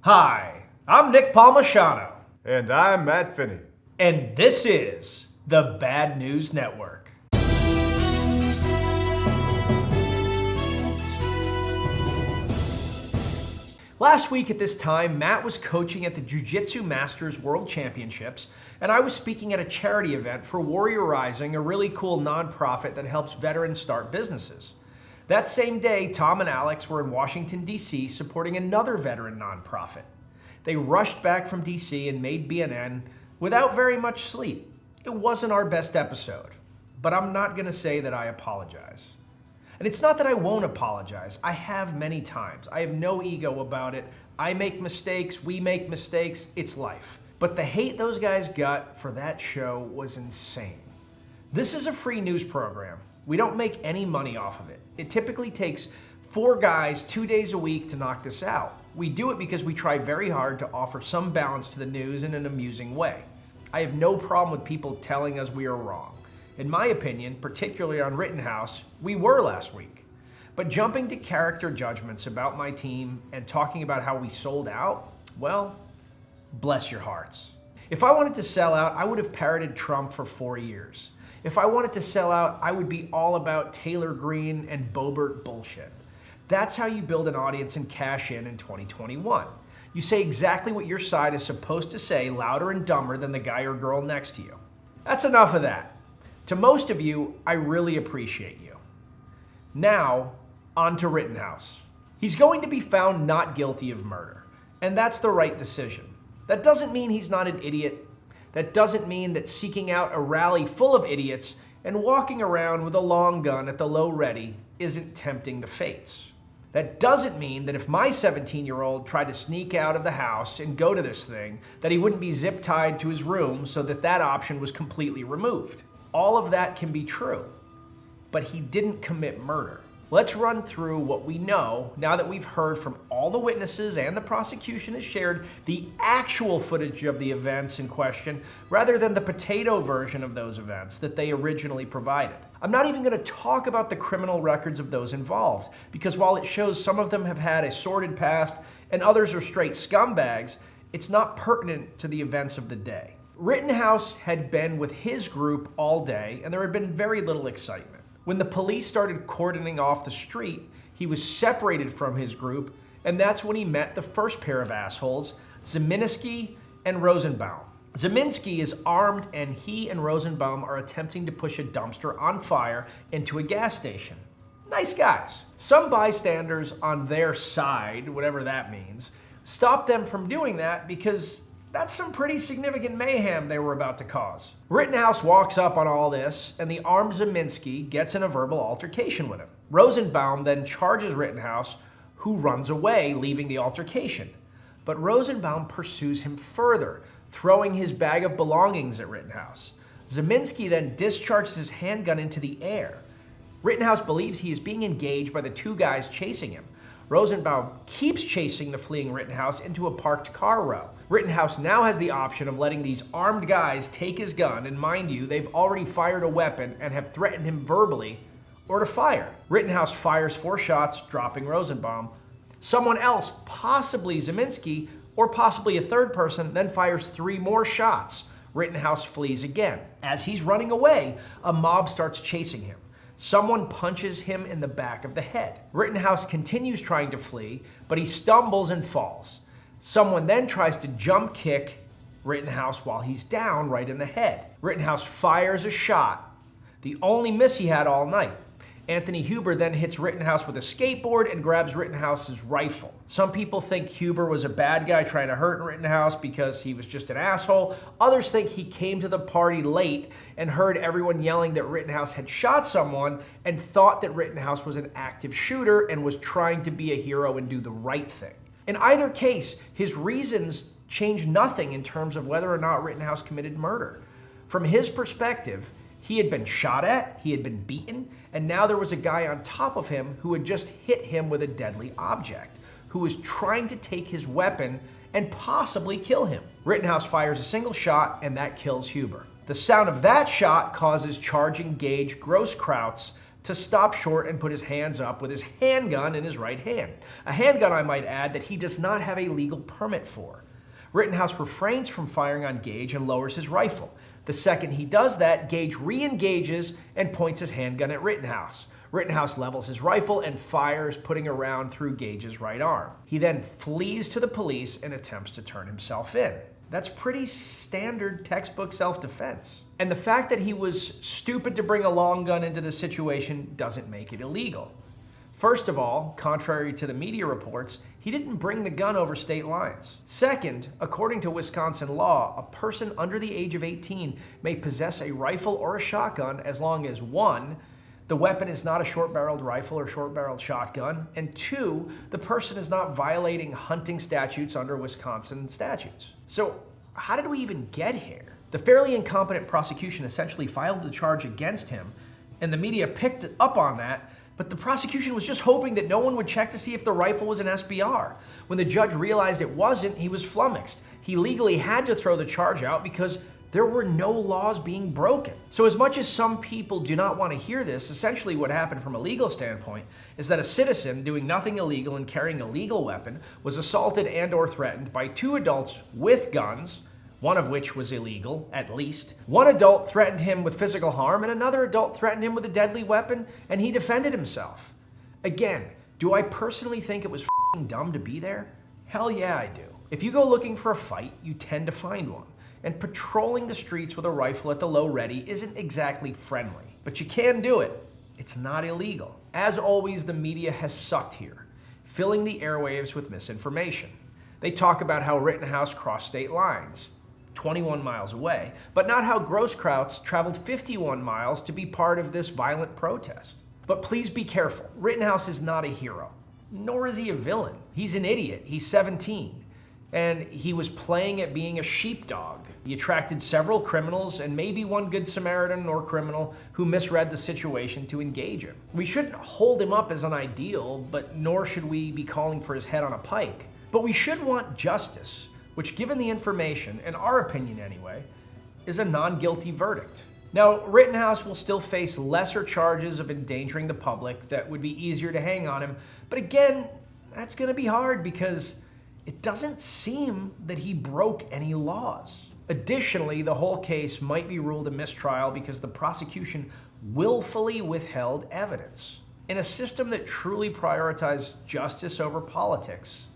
Hi, I'm Nick Palmisano. And I'm Matt Finney. And this is the Bad News Network. Last week at this time, Matt was coaching at the Jiu-Jitsu Masters World Championships, and I was speaking at a charity event for Warrior Rising, a really cool nonprofit that helps veterans start businesses. That same day, Tom and Alex were in Washington, D.C. supporting another veteran nonprofit. They rushed back from D.C. and made BNN without very much sleep. It wasn't our best episode, but I'm not going to say that I apologize. And it's not that I won't apologize. I have many times. I have no ego about it. I make mistakes. We make mistakes. It's life. But the hate those guys got for that show was insane. This is a free news program. We don't make any money off of it. It typically takes 4 guys 2 days a week to knock this out. We do it because we try very hard to offer some balance to the news in an amusing way. I have no problem with people telling us we are wrong. In my opinion, particularly on Rittenhouse, we were last week. But jumping to character judgments about my team and talking about how we sold out, well, bless your hearts. If I wanted to sell out, I would have parroted Trump for 4 years. If I wanted to sell out, I would be all about Taylor Greene and Boebert bullshit. That's how you build an audience and cash in 2021. You say exactly what your side is supposed to say, louder and dumber than the guy or girl next to you. That's enough of that. To most of you, I really appreciate you. Now, on to Rittenhouse. He's going to be found not guilty of murder, and that's the right decision. That doesn't mean he's not an idiot. That doesn't mean that seeking out a rally full of idiots and walking around with a long gun at the low ready isn't tempting the fates. That doesn't mean that if my 17-year-old tried to sneak out of the house and go to this thing, that he wouldn't be zip-tied to his room so that option was completely removed. All of that can be true, but he didn't commit murder. Let's run through what we know now that we've heard from all the witnesses and the prosecution has shared the actual footage of the events in question rather than the potato version of those events that they originally provided. I'm not even going to talk about the criminal records of those involved because while it shows some of them have had a sordid past and others are straight scumbags, it's not pertinent to the events of the day. Rittenhouse had been with his group all day and there had been very little excitement. When the police started cordoning off the street, he was separated from his group, and that's when he met the first pair of assholes, Ziminski and Rosenbaum. Ziminski is armed, and he and Rosenbaum are attempting to push a dumpster on fire into a gas station. Nice guys. Some bystanders on their side, whatever that means, stopped them from doing that because that's some pretty significant mayhem they were about to cause. Rittenhouse walks up on all this, and the armed Ziminski gets in a verbal altercation with him. Rosenbaum then charges Rittenhouse, who runs away, leaving the altercation. But Rosenbaum pursues him further, throwing his bag of belongings at Rittenhouse. Ziminski then discharges his handgun into the air. Rittenhouse believes he is being engaged by the 2 guys chasing him. Rosenbaum keeps chasing the fleeing Rittenhouse into a parked car row. Rittenhouse now has the option of letting these armed guys take his gun, and mind you, they've already fired a weapon and have threatened him verbally, or to fire. Rittenhouse fires 4 shots, dropping Rosenbaum. Someone else, possibly Ziminski, or possibly a third person, then fires 3 more shots. Rittenhouse flees again. As he's running away, a mob starts chasing him. Someone punches him in the back of the head. Rittenhouse continues trying to flee, but he stumbles and falls. Someone then tries to jump kick Rittenhouse while he's down right in the head. Rittenhouse fires a shot, the only miss he had all night. Anthony Huber then hits Rittenhouse with a skateboard and grabs Rittenhouse's rifle. Some people think Huber was a bad guy trying to hurt Rittenhouse because he was just an asshole. Others think he came to the party late and heard everyone yelling that Rittenhouse had shot someone and thought that Rittenhouse was an active shooter and was trying to be a hero and do the right thing. In either case, his reasons change nothing in terms of whether or not Rittenhouse committed murder. From his perspective, he had been shot at, he had been beaten, and now there was a guy on top of him who had just hit him with a deadly object, who was trying to take his weapon and possibly kill him. Rittenhouse fires a single shot, and that kills Huber. The sound of that shot causes charging Gage Grosskreutz to stop short and put his hands up with his handgun in his right hand. A handgun, I might add, that he does not have a legal permit for. Rittenhouse refrains from firing on Gage and lowers his rifle. The second he does that, Gage re-engages and points his handgun at Rittenhouse. Rittenhouse levels his rifle and fires, putting a round through Gage's right arm. He then flees to the police and attempts to turn himself in. That's pretty standard textbook self-defense. And the fact that he was stupid to bring a long gun into the situation doesn't make it illegal. First of all, contrary to the media reports, he didn't bring the gun over state lines. Second, according to Wisconsin law, a person under the age of 18 may possess a rifle or a shotgun as long as 1, the weapon is not a short-barreled rifle or short-barreled shotgun, and 2, the person is not violating hunting statutes under Wisconsin statutes. So how did we even get here? The fairly incompetent prosecution essentially filed the charge against him, and the media picked up on that, but the prosecution was just hoping that no one would check to see if the rifle was an SBR. When the judge realized it wasn't, he was flummoxed. He legally had to throw the charge out because there were no laws being broken. So as much as some people do not want to hear this, essentially what happened from a legal standpoint is that a citizen doing nothing illegal and carrying a legal weapon was assaulted and or threatened by 2 adults with guns, one of which was illegal, at least. One adult threatened him with physical harm and another adult threatened him with a deadly weapon, and he defended himself. Again, do I personally think it was f***ing dumb to be there? Hell yeah, I do. If you go looking for a fight, you tend to find one. And patrolling the streets with a rifle at the low ready isn't exactly friendly. But you can do it. It's not illegal. As always, the media has sucked here, filling the airwaves with misinformation. They talk about how Rittenhouse crossed state lines, 21 miles away, but not how Grosskreutz traveled 51 miles to be part of this violent protest. But please be careful. Rittenhouse is not a hero, nor is he a villain. He's an idiot. He's 17. And he was playing at being a sheepdog. He attracted several criminals and maybe one good Samaritan or criminal who misread the situation to engage him. We shouldn't hold him up as an ideal, but nor should we be calling for his head on a pike. But we should want justice, which, given the information, in our opinion anyway, is a non-guilty verdict. Now, Rittenhouse will still face lesser charges of endangering the public that would be easier to hang on him, but again, that's gonna be hard because it doesn't seem that he broke any laws. Additionally, the whole case might be ruled a mistrial because the prosecution willfully withheld evidence. In a system that truly prioritized justice over politics,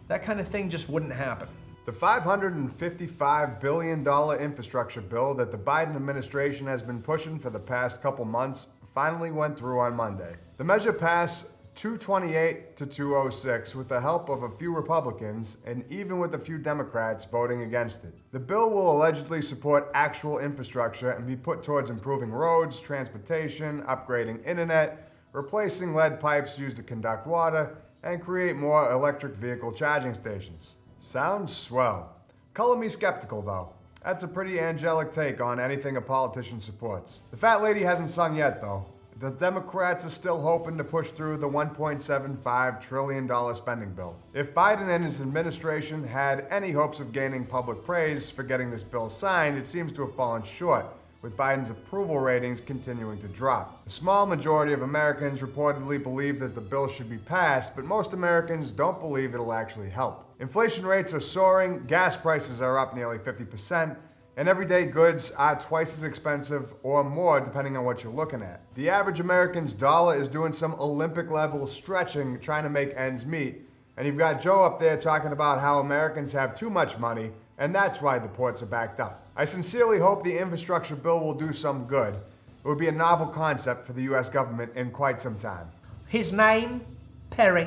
that kind of thing just wouldn't happen. The $555 billion infrastructure bill that the Biden administration has been pushing for the past couple months finally went through on Monday. The measure passed 228 to 206 with the help of a few Republicans and even with a few Democrats voting against it. The bill will allegedly support actual infrastructure and be put towards improving roads, transportation, upgrading internet, replacing lead pipes used to conduct water, and create more electric vehicle charging stations. Sounds swell. Color me skeptical though. That's a pretty angelic take on anything a politician supports. The fat lady hasn't sung yet though. The Democrats are still hoping to push through the $1.75 trillion spending bill. If Biden and his administration had any hopes of gaining public praise for getting this bill signed, it seems to have fallen short, with Biden's approval ratings continuing to drop. A small majority of Americans reportedly believe that the bill should be passed, but most Americans don't believe it'll actually help. Inflation rates are soaring, gas prices are up nearly 50%, and everyday goods are twice as expensive or more depending on what you're looking at. The average American's dollar is doing some Olympic-level stretching trying to make ends meet, and you've got Joe up there talking about how Americans have too much money, and that's why the ports are backed up. I sincerely hope the infrastructure bill will do some good. It would be a novel concept for the US government in quite some time. His name? Perry.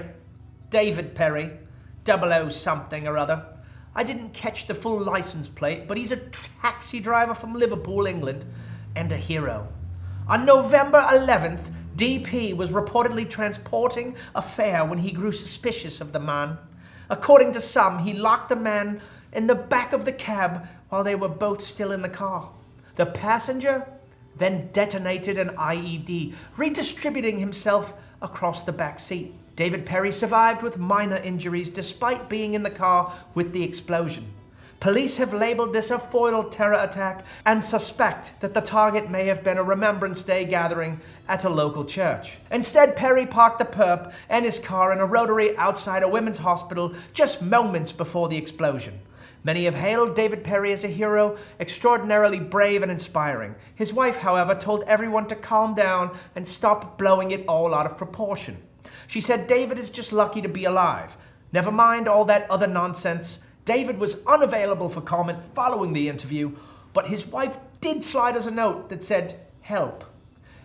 David Perry. 00 something or other. I didn't catch the full license plate, but he's a taxi driver from Liverpool, England, and a hero. On November 11th, DP was reportedly transporting a fare when he grew suspicious of the man. According to some, he locked the man in the back of the cab while they were both still in the car. The passenger then detonated an IED, redistributing himself across the back seat. David Perry survived with minor injuries despite being in the car with the explosion. Police have labeled this a foiled terror attack and suspect that the target may have been a Remembrance Day gathering at a local church. Instead, Perry parked the perp and his car in a rotary outside a women's hospital just moments before the explosion. Many have hailed David Perry as a hero, extraordinarily brave and inspiring. His wife, however, told everyone to calm down and stop blowing it all out of proportion. She said David is just lucky to be alive. Never mind all that other nonsense. David was unavailable for comment following the interview, but his wife did slide us a note that said, "Help."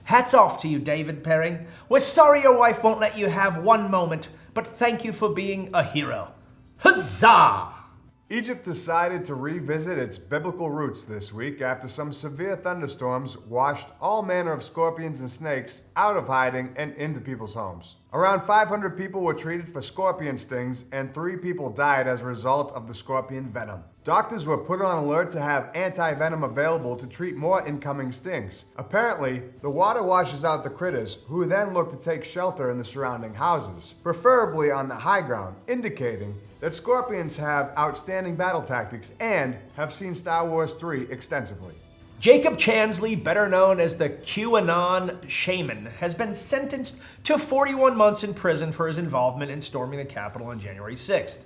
Hats off to you, David Perry. We're sorry your wife won't let you have one moment, but thank you for being a hero. Huzzah! Egypt decided to revisit its biblical roots this week after some severe thunderstorms washed all manner of scorpions and snakes out of hiding and into people's homes. Around 500 people were treated for scorpion stings, and 3 people died as a result of the scorpion venom. Doctors were put on alert to have anti-venom available to treat more incoming stings. Apparently, the water washes out the critters, who then look to take shelter in the surrounding houses, preferably on the high ground, indicating that scorpions have outstanding battle tactics and have seen Star Wars 3 extensively. Jacob Chansley, better known as the QAnon Shaman, has been sentenced to 41 months in prison for his involvement in storming the Capitol on January 6th.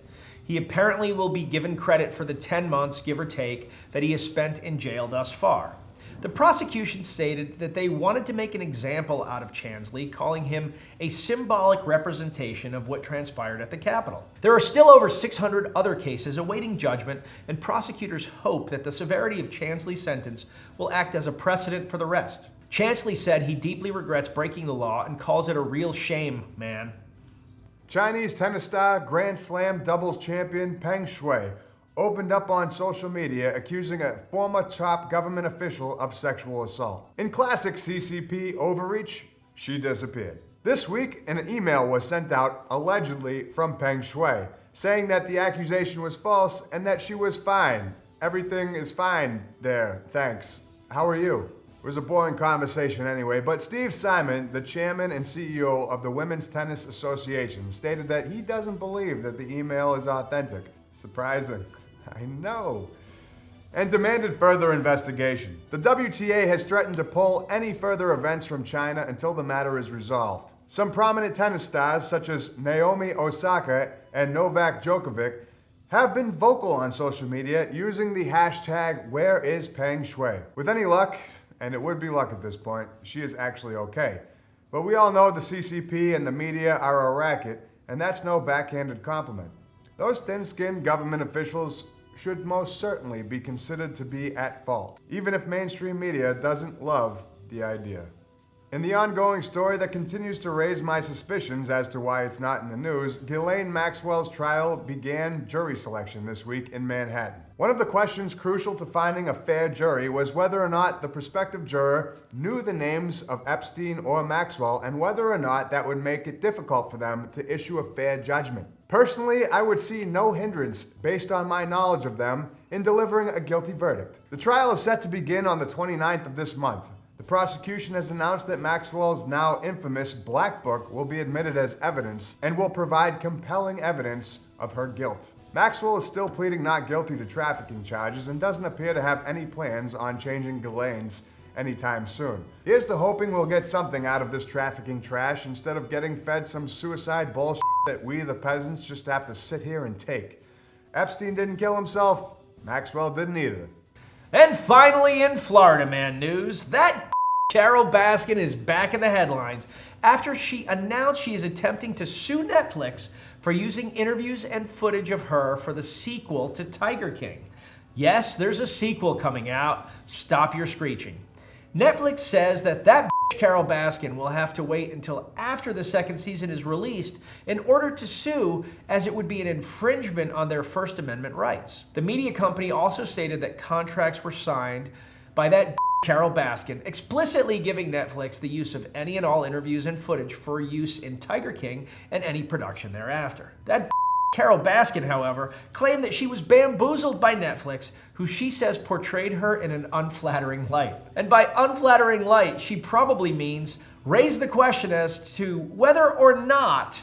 He apparently will be given credit for the 10 months, give or take, that he has spent in jail thus far. The prosecution stated that they wanted to make an example out of Chansley, calling him a symbolic representation of what transpired at the Capitol. There are still over 600 other cases awaiting judgment, and prosecutors hope that the severity of Chansley's sentence will act as a precedent for the rest. Chansley said he deeply regrets breaking the law and calls it a real shame, man. Chinese tennis star Grand Slam doubles champion Peng Shuai opened up on social media accusing a former top government official of sexual assault. In classic CCP overreach, she disappeared. This week, an email was sent out allegedly from Peng Shuai, saying that the accusation was false and that she was fine. Everything is fine there, thanks. How are you? It was a boring conversation anyway, but Steve Simon, the chairman and CEO of the Women's Tennis Association, stated that he doesn't believe that the email is authentic. Surprising. I know. And demanded further investigation. The WTA has threatened to pull any further events from China until the matter is resolved. Some prominent tennis stars, such as Naomi Osaka and Novak Djokovic, have been vocal on social media using the hashtag #WhereIsPengShui. With any luck, and it would be luck at this point, she is actually okay. But we all know the CCP and the media are a racket, and that's no backhanded compliment. Those thin-skinned government officials should most certainly be considered to be at fault, even if mainstream media doesn't love the idea. In the ongoing story that continues to raise my suspicions as to why it's not in the news, GHISLAINE Maxwell's trial began jury selection this week in Manhattan. One of the questions crucial to finding a fair jury was whether or not the prospective juror knew the names of Epstein or Maxwell, and whether or not that would make it difficult for them to issue a fair judgment. Personally, I would see no hindrance, based on my knowledge of them, in delivering a guilty verdict. The trial is set to begin on the 29th of this month. The prosecution has announced that Maxwell's now infamous Black Book will be admitted as evidence and will provide compelling evidence of her guilt. Maxwell is still pleading not guilty to trafficking charges and doesn't appear to have any plans on changing GHISLAINE's anytime soon. Here's to hoping we'll get something out of this trafficking trash instead of getting fed some suicide bullshit that we, the peasants, just have to sit here and take. Epstein didn't kill himself. Maxwell didn't either. And finally, in Florida Man news, that Carol Baskin is back in the headlines after she announced she is attempting to sue Netflix for using interviews and footage of her for the sequel to Tiger King. Yes, there's a sequel coming out. Stop your screeching. Netflix says that Carol Baskin will have to wait until after the second season is released in order to sue, as it would be an infringement on their First Amendment rights. The media company also stated that contracts were signed by that Carol Baskin, explicitly giving Netflix the use of any and all interviews and footage for use in Tiger King and any production thereafter. That Carol Baskin, however, claimed that she was bamboozled by Netflix, who she says portrayed her in an unflattering light. And by unflattering light, she probably means raise the question as to whether or not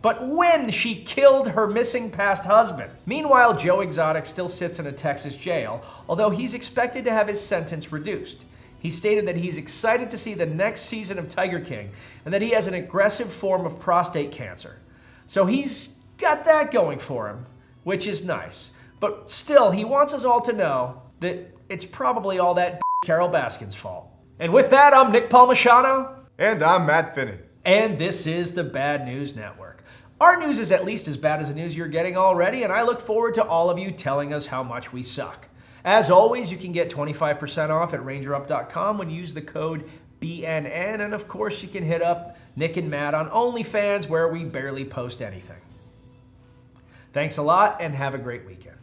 but when she killed her missing past husband. Meanwhile, Joe Exotic still sits in a Texas jail, although he's expected to have his sentence reduced. He stated that he's excited to see the next season of Tiger King and that he has an aggressive form of prostate cancer. So he's got that going for him, which is nice. But still, he wants us all to know that it's probably all that Carol Baskin's fault. And with that, I'm Nick Palmisano. And I'm Matt Finney. And this is the Bad News Network. Our news is at least as bad as the news you're getting already, and I look forward to all of you telling us how much we suck. As always, you can get 25% off at rangerup.com when you use the code BNN, and of course you can hit up Nick and Matt on OnlyFans where we barely post anything. Thanks a lot and have a great weekend.